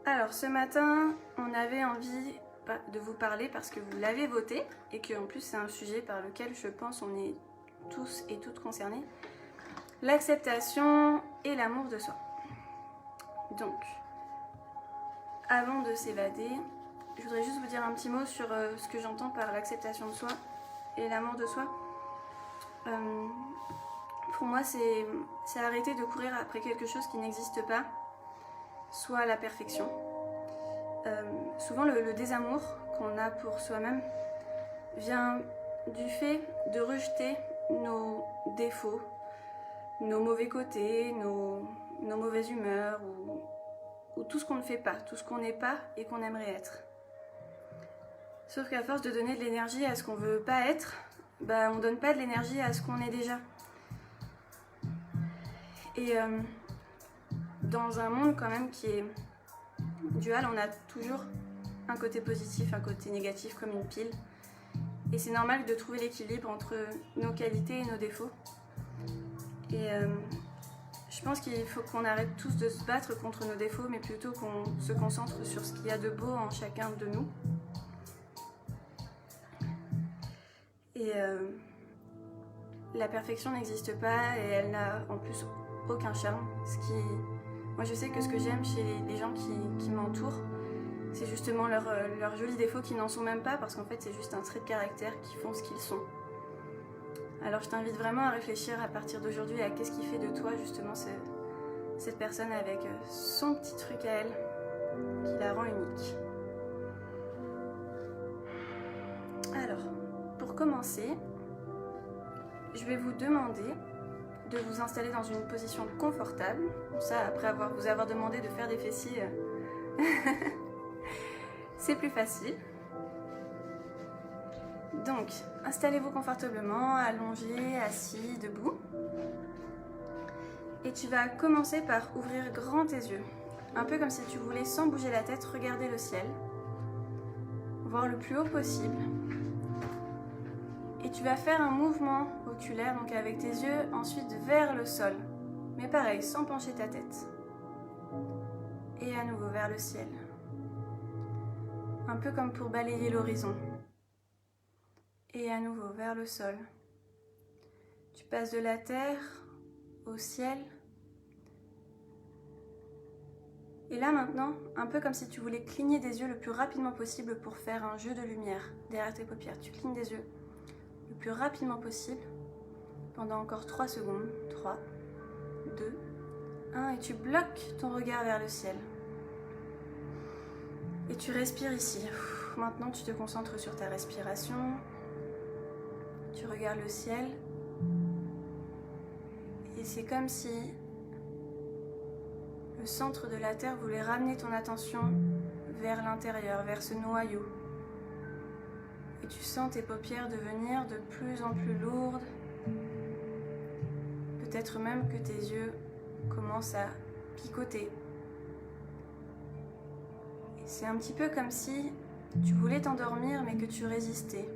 Alors ce matin, on avait envie de vous parler parce que vous l'avez voté et que en plus c'est un sujet par lequel je pense on est tous et toutes concernés. L'acceptation et l'amour de soi. Donc, avant de s'évader, je voudrais juste vous dire un petit mot sur ce que j'entends par l'acceptation de soi et l'amour de soi. Pour moi, c'est arrêter de courir après quelque chose qui n'existe pas, soit la perfection. Souvent, le désamour qu'on a pour soi-même vient du fait de rejeter nos défauts, nos mauvais côtés, nos mauvaises humeurs ou tout ce qu'on ne fait pas, tout ce qu'on n'est pas et qu'on aimerait être. Sauf qu'à force de donner de l'énergie à ce qu'on ne veut pas être, on ne donne pas de l'énergie à ce qu'on est déjà. Et dans un monde quand même qui est dual, on a toujours un côté positif, un côté négatif comme une pile. Et c'est normal de trouver l'équilibre entre nos qualités et nos défauts. Et je pense qu'il faut qu'on arrête tous de se battre contre nos défauts, mais plutôt qu'on se concentre sur ce qu'il y a de beau en chacun de nous. Et la perfection n'existe pas et elle n'a en plus aucun charme. Moi je sais que ce que j'aime chez les gens qui m'entourent, c'est justement leurs jolis défauts qui n'en sont même pas, parce qu'en fait c'est juste un trait de caractère qui font ce qu'ils sont. Alors je t'invite vraiment à réfléchir à partir d'aujourd'hui à qu'est-ce qui fait de toi justement cette personne avec son petit truc à elle qui la rend unique. Alors, pour commencer, je vais vous demander de vous installer dans une position confortable. Ça, après vous avoir demandé de faire des fessiers, c'est plus facile. Donc, installez-vous confortablement, allongé, assis, debout. Et tu vas commencer par ouvrir grand tes yeux. Un peu comme si tu voulais, sans bouger la tête, regarder le ciel. Voir le plus haut possible. Et tu vas faire un mouvement oculaire, donc avec tes yeux, ensuite vers le sol. Mais pareil, sans pencher ta tête. Et à nouveau vers le ciel. Un peu comme pour balayer l'horizon. Et à nouveau vers le sol. Tu passes de la terre au ciel. Et là maintenant, un peu comme si tu voulais cligner des yeux le plus rapidement possible pour faire un jeu de lumière derrière tes paupières. Tu clignes des yeux le plus rapidement possible pendant encore 3 secondes. 3, 2, 1 et tu bloques ton regard vers le ciel. Et tu respires ici. Maintenant tu te concentres sur ta respiration. Tu regardes le ciel et c'est comme si le centre de la Terre voulait ramener ton attention vers l'intérieur, vers ce noyau. Et tu sens tes paupières devenir de plus en plus lourdes. Peut-être même que tes yeux commencent à picoter. Et c'est un petit peu comme si tu voulais t'endormir mais que tu résistais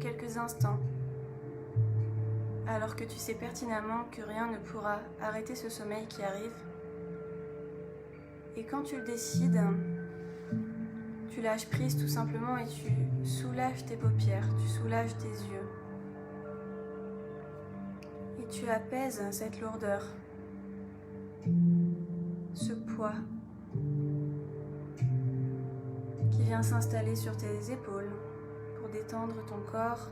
quelques instants. Alors que tu sais pertinemment que rien ne pourra arrêter ce sommeil qui arrive. Et quand tu le décides, tu lâches prise tout simplement et tu soulages tes paupières, tu soulages tes yeux. Et tu apaises cette lourdeur, ce poids qui vient s'installer sur tes épaules pour détendre ton corps.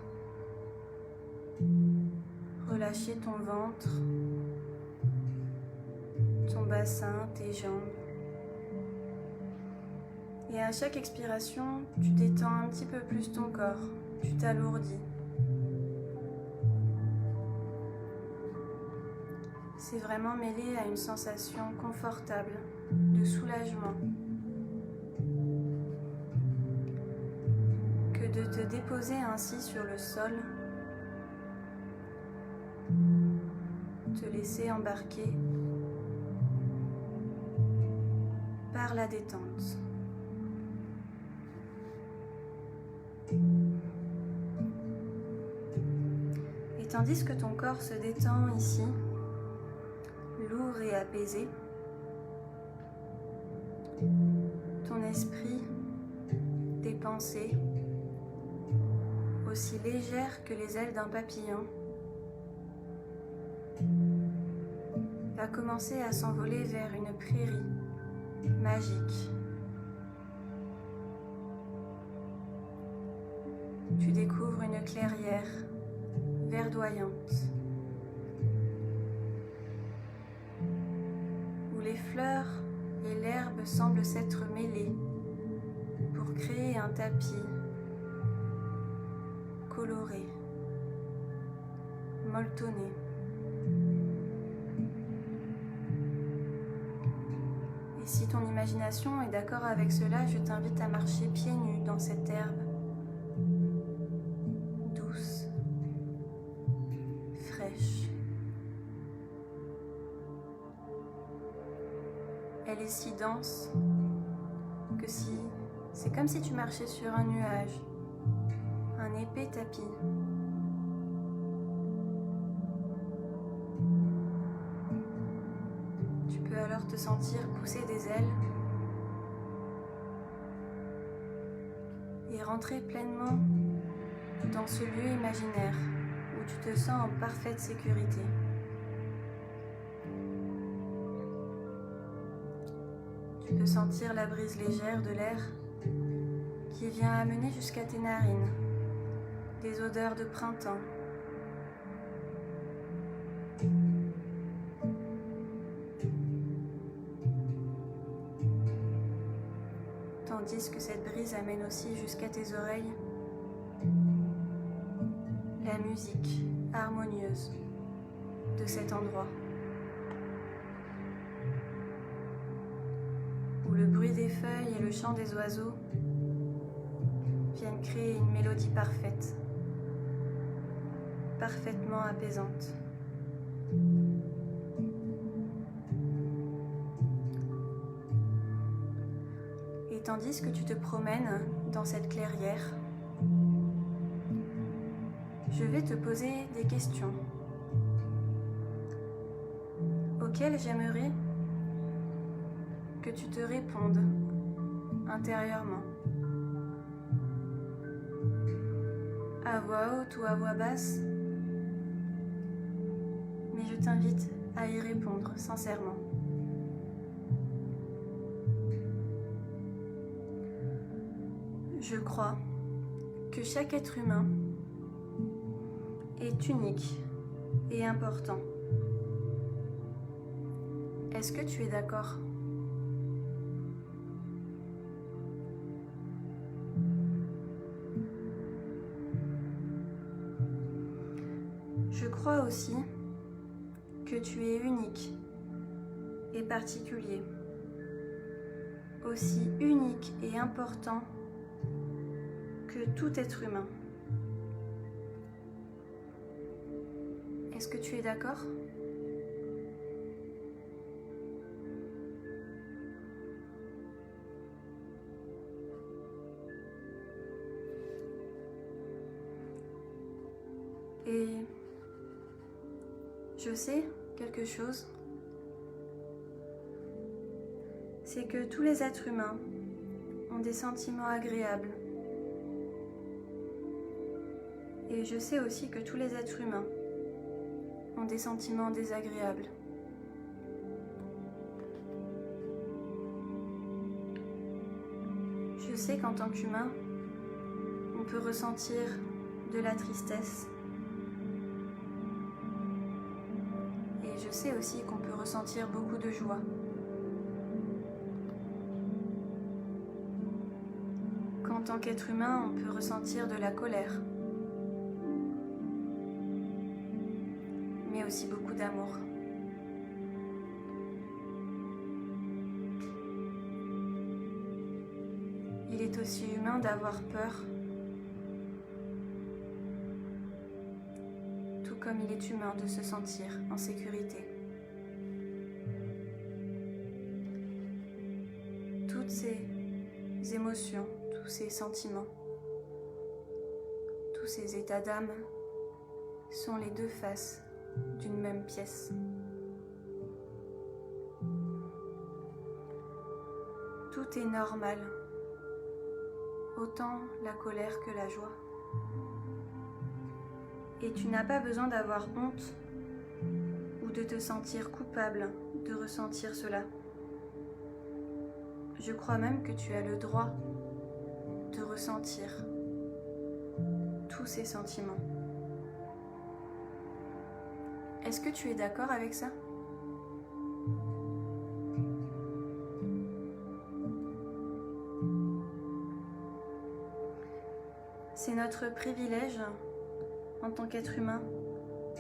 Relâcher ton ventre, ton bassin, tes jambes. Et à chaque expiration, tu détends un petit peu plus ton corps, tu t'alourdis. C'est vraiment mêlé à une sensation confortable de soulagement. Que de te déposer ainsi sur le sol. Te laisser embarquer par la détente. Et tandis que ton corps se détend ici, lourd et apaisé, esprit, tes pensées, aussi légères que les ailes d'un papillon, va commencer à s'envoler vers une prairie magique. Tu découvres une clairière verdoyante où les fleurs et l'herbe semblent s'être mêlées pour créer un tapis coloré, molletonné. Et si ton imagination est d'accord avec cela, je t'invite à marcher pieds nus dans cette herbe douce, fraîche. Elle est si dense que c'est comme si tu marchais sur un nuage, un épais tapis. Tu peux alors te sentir pousser des ailes et rentrer pleinement dans ce lieu imaginaire où tu te sens en parfaite sécurité. Tu peux sentir la brise légère de l'air qui vient amener jusqu'à tes narines des odeurs de printemps. Tandis que cette brise amène aussi jusqu'à tes oreilles la musique harmonieuse de cet endroit, où le bruit des feuilles et le chant des oiseaux viennent créer une mélodie parfaite, parfaitement apaisante. Et tandis que tu te promènes dans cette clairière, je vais te poser des questions auxquelles j'aimerais que tu te répondes intérieurement, à voix haute ou à voix basse, mais je t'invite à y répondre sincèrement. Je crois que chaque être humain est unique et important. Est-ce que tu es d'accord ? Je crois aussi que tu es unique et particulier, aussi unique et important que tout être humain. Est-ce que tu es d'accord ? Et je sais quelque chose, c'est que tous les êtres humains ont des sentiments agréables. Et je sais aussi que tous les êtres humains ont des sentiments désagréables. Je sais qu'en tant qu'humain, on peut ressentir de la tristesse. Et je sais aussi qu'on peut ressentir beaucoup de joie. Qu'en tant qu'être humain, on peut ressentir de la colère. Mais aussi beaucoup d'amour. Il est aussi humain d'avoir peur, tout comme il est humain de se sentir en sécurité. Toutes ces émotions, tous ces sentiments, tous ces états d'âme sont les deux faces d'une même pièce. Tout tout est normal, autant la colère que la joie. Et tu n'as pas besoin d'avoir honte ou de te sentir coupable de ressentir cela. Je crois même que tu as le droit de ressentir tous ces sentiments. Est-ce que tu es d'accord avec ça ? C'est notre privilège en tant qu'être humain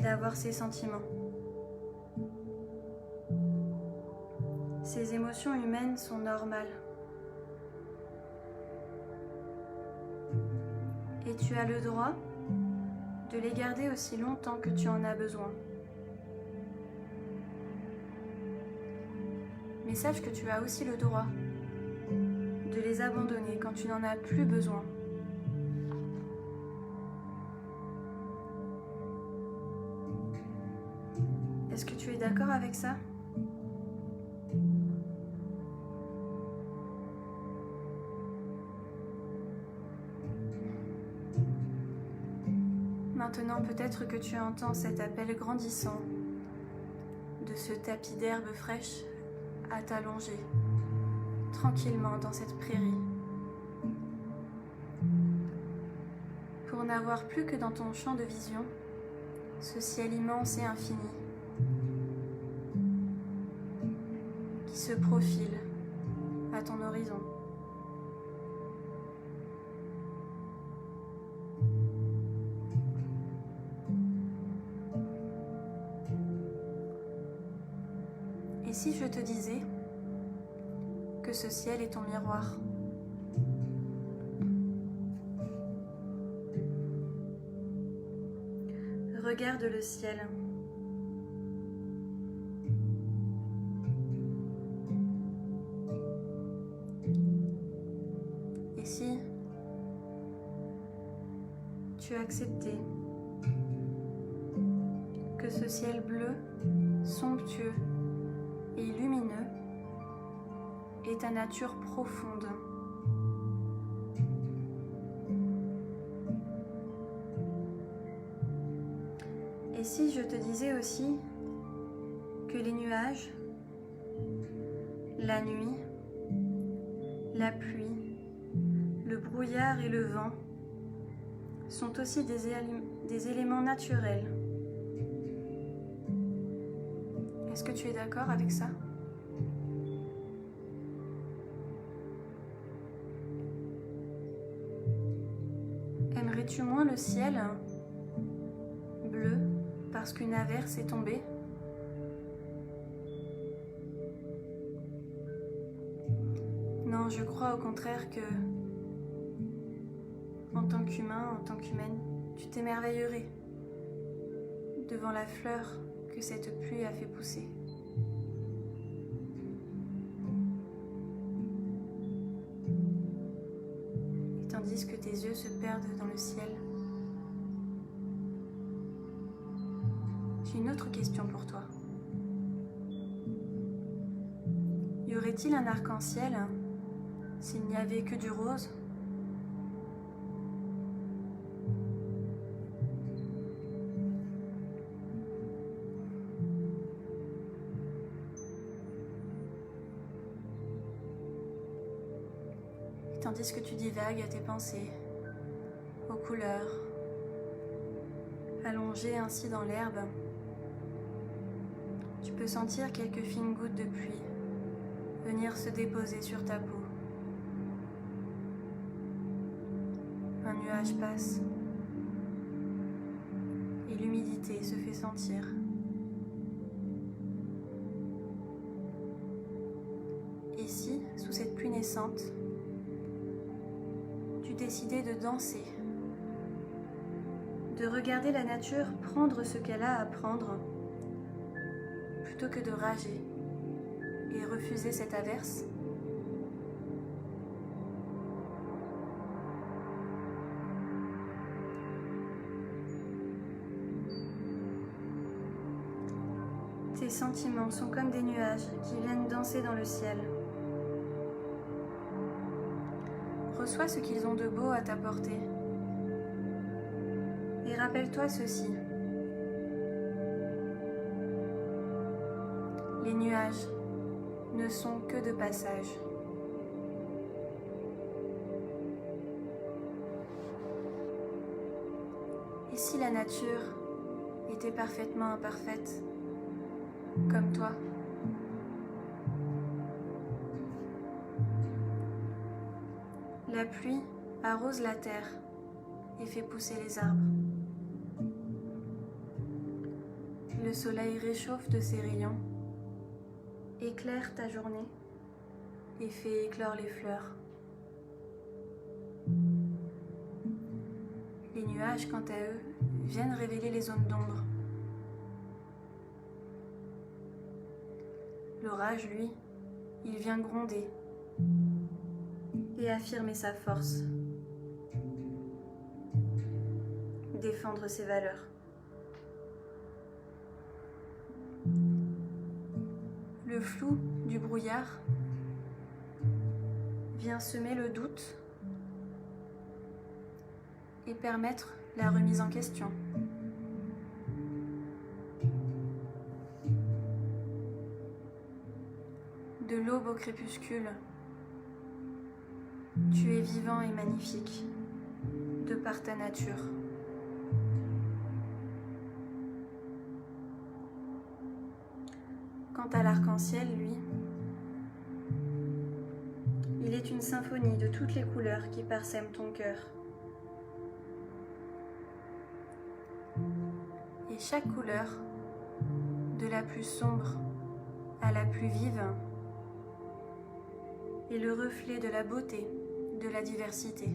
d'avoir ces sentiments. Ces émotions humaines sont normales. Et tu as le droit de les garder aussi longtemps que tu en as besoin. Mais sache que tu as aussi le droit de les abandonner quand tu n'en as plus besoin. Est-ce que tu es d'accord avec ça ? Maintenant, peut-être que tu entends cet appel grandissant de ce tapis d'herbe fraîche à t'allonger tranquillement dans cette prairie. Pour n'avoir plus que dans ton champ de vision ce ciel immense et infini qui se profile à ton horizon. Et si je te disais que ce ciel est ton miroir ? Regarde le ciel. Et si tu acceptais que ce ciel bleu, somptueux et lumineux est ta nature profonde. Et si je te disais aussi que les nuages, la nuit, la pluie, le brouillard et le vent sont aussi des éléments naturels. Est-ce que tu es d'accord avec ça ? Aimerais-tu moins le ciel bleu parce qu'une averse est tombée ? Non, je crois au contraire que, en tant qu'humain, en tant qu'humaine, tu t'émerveillerais devant la fleur que cette pluie a fait pousser. Et tandis que tes yeux se perdent dans le ciel, j'ai une autre question pour toi. Y aurait-il un arc-en-ciel s'il n'y avait que du rose ? Tandis que tu divagues à tes pensées, aux couleurs, allongées ainsi dans l'herbe, tu peux sentir quelques fines gouttes de pluie venir se déposer sur ta peau. Un nuage passe et l'humidité se fait sentir. Ici, sous cette pluie naissante, tu décidais de danser, de regarder la nature prendre ce qu'elle a à prendre, plutôt que de rager et refuser cette averse. Tes sentiments sont comme des nuages qui viennent danser dans le ciel. Reçois ce qu'ils ont de beau à t'apporter. Et rappelle-toi ceci. Les nuages ne sont que de passage. Et si la nature était parfaitement imparfaite, comme toi? La pluie arrose la terre et fait pousser les arbres. Le soleil réchauffe de ses rayons, éclaire ta journée et fait éclore les fleurs. Les nuages, quant à eux, viennent révéler les zones d'ombre. L'orage, lui, il vient gronder et affirmer sa force, défendre ses valeurs. Le flou du brouillard vient semer le doute et permettre la remise en question. De l'aube au crépuscule, tu es vivant et magnifique, de par ta nature. Quant à l'arc-en-ciel, lui, il est une symphonie de toutes les couleurs qui parsèment ton cœur. Et chaque couleur, de la plus sombre à la plus vive, est le reflet de la beauté, de la diversité.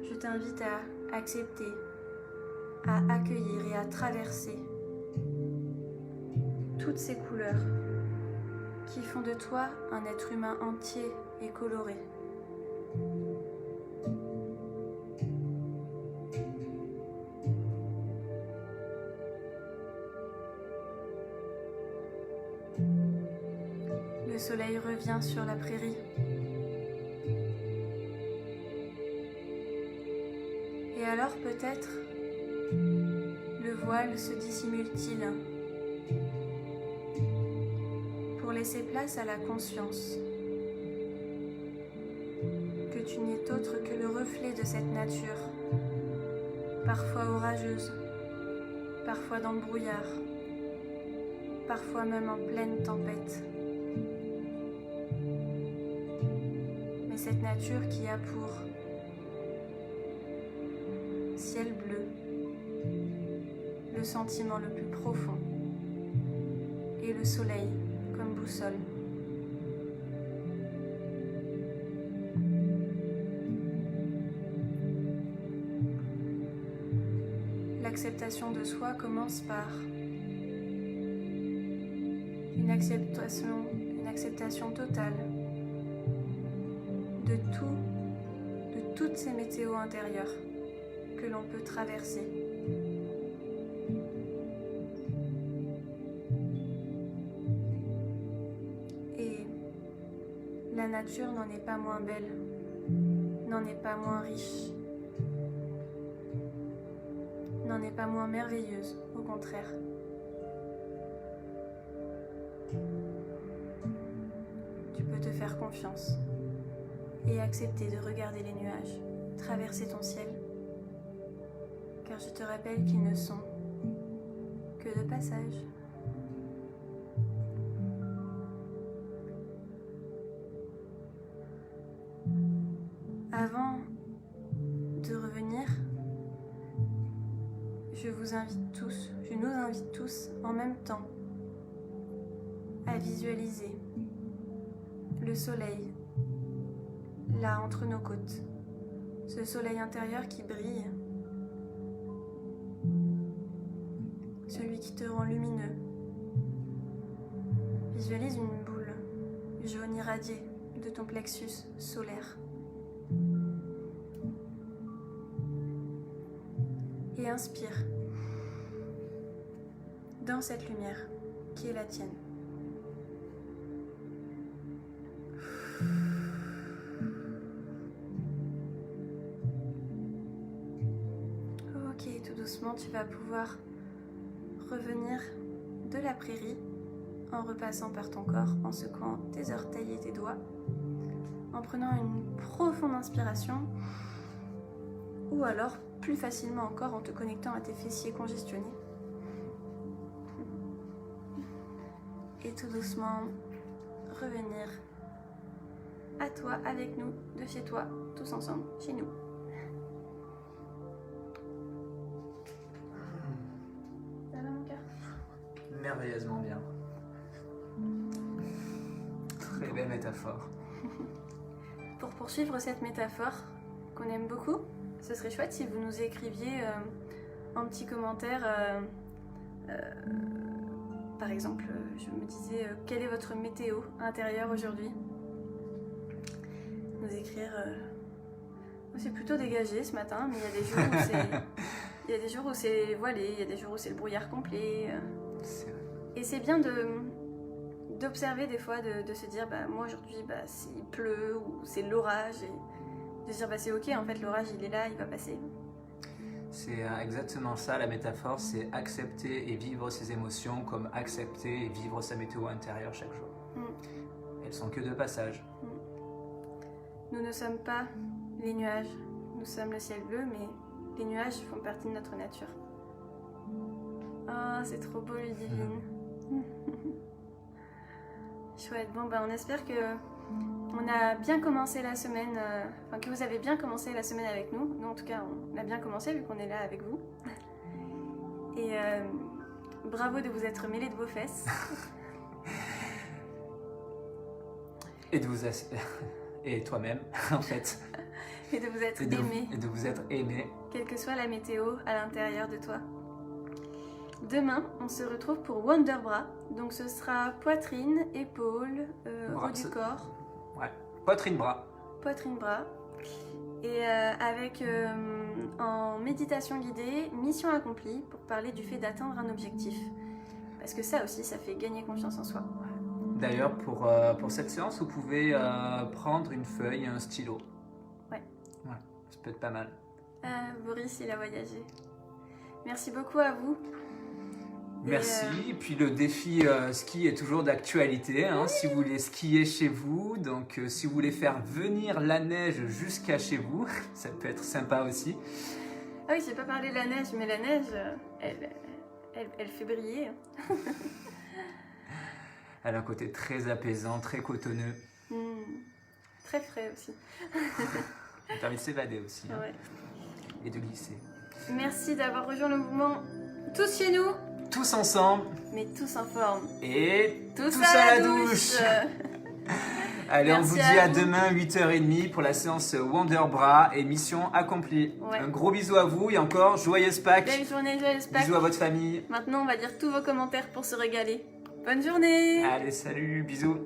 Je t'invite à accepter, à accueillir et à traverser toutes ces couleurs qui font de toi un être humain entier et coloré. Le soleil revient sur la prairie. Et alors peut-être le voile se dissimule-t-il pour laisser place à la conscience que tu n'es autre que le reflet de cette nature, parfois orageuse, parfois dans le brouillard, parfois même en pleine tempête. Mais cette nature qui a pour ciel bleu le sentiment le plus profond et le soleil comme boussole. L'acceptation de soi commence par une acceptation totale de toutes ces météos intérieures que l'on peut traverser. Et la nature n'en est pas moins belle, n'en est pas moins riche, n'en est pas moins merveilleuse, au contraire. Tu peux te faire confiance et accepter de regarder les nuages traverser ton ciel, car je te rappelle qu'ils ne sont que de passage. Avant de revenir, je nous invite tous en même temps à visualiser le soleil là entre nos côtes, ce soleil intérieur qui brille, celui qui te rend lumineux. Visualise une boule jaune irradiée de ton plexus solaire. Et inspire dans cette lumière qui est la tienne. doucement, tu vas pouvoir revenir de la prairie en repassant par ton corps, en secouant tes orteils et tes doigts, en prenant une profonde inspiration, ou alors plus facilement encore en te connectant à tes fessiers congestionnés. Et tout doucement revenir à toi, avec nous, de chez toi, tous ensemble, chez nous. Ça va mon cœur? Merveilleusement bien. Très belle métaphore. Pour poursuivre cette métaphore qu'on aime beaucoup, ce serait chouette si vous nous écriviez un petit commentaire. Par exemple, je me disais, quelle est votre météo intérieure aujourd'hui? Nous écrire. C'est plutôt dégagé ce matin, mais il y a des jours où c'est. Il y a des jours où c'est voilé, il y a des jours où c'est le brouillard complet. Et c'est bien d'observer des fois, de se dire, bah, moi aujourd'hui, bah, il pleut ou c'est l'orage, et de se dire, bah, c'est ok, en fait, l'orage il est là, il va passer. C'est exactement ça la métaphore, c'est accepter et vivre ses émotions comme accepter et vivre sa météo intérieure chaque jour. Elles sont que de passage. Nous ne sommes pas les nuages, nous sommes le ciel bleu, mais les nuages font partie de notre nature. Ah, c'est trop beau, Ludivine. Chouette. Bon, ben, on espère que on a bien commencé la semaine, enfin que vous avez bien commencé la semaine avec nous. Nous, en tout cas, on a bien commencé vu qu'on est là avec vous. Et bravo de vous être mêlés de vos fesses. Et de vous et toi-même, en fait. Et de vous être aimé. Et de vous être aimé. Quelle que soit la météo à l'intérieur de toi. Demain, on se retrouve pour Wonder Bra. Donc ce sera poitrine, épaules, haut du corps. Ouais, poitrine-bras. Poitrine-bras. Et avec en méditation guidée, mission accomplie pour parler du fait d'atteindre un objectif. Parce que ça aussi, ça fait gagner confiance en soi. D'ailleurs, pour cette séance, vous pouvez prendre une feuille et un stylo. Ouais. Ça peut être pas mal. Boris, il a voyagé. Merci beaucoup à vous. Merci. Et puis le défi ski est toujours d'actualité, hein, si vous voulez skier chez vous. Donc si vous voulez faire venir la neige jusqu'à chez vous, ça peut être sympa aussi. Ah oui, j'ai pas parlé de la neige, mais la neige, elle fait briller. Elle a un côté très apaisant, très cotonneux. Très frais aussi. Ça permet de s'évader aussi, hein, ouais. Et de glisser. Merci d'avoir rejoint le mouvement Tous chez nous. Tous ensemble. Mais tous en forme. Et tous à la douche. Allez, Merci on vous dit à demain 8h30 pour la séance Wonder Bra et mission accomplie. Ouais. Un gros bisou à vous et encore joyeuse Pâques. Belle journée, joyeuse Pâques. Bisous à votre famille. Maintenant, on va dire tous vos commentaires pour se régaler. Bonne journée. Allez, salut, bisous.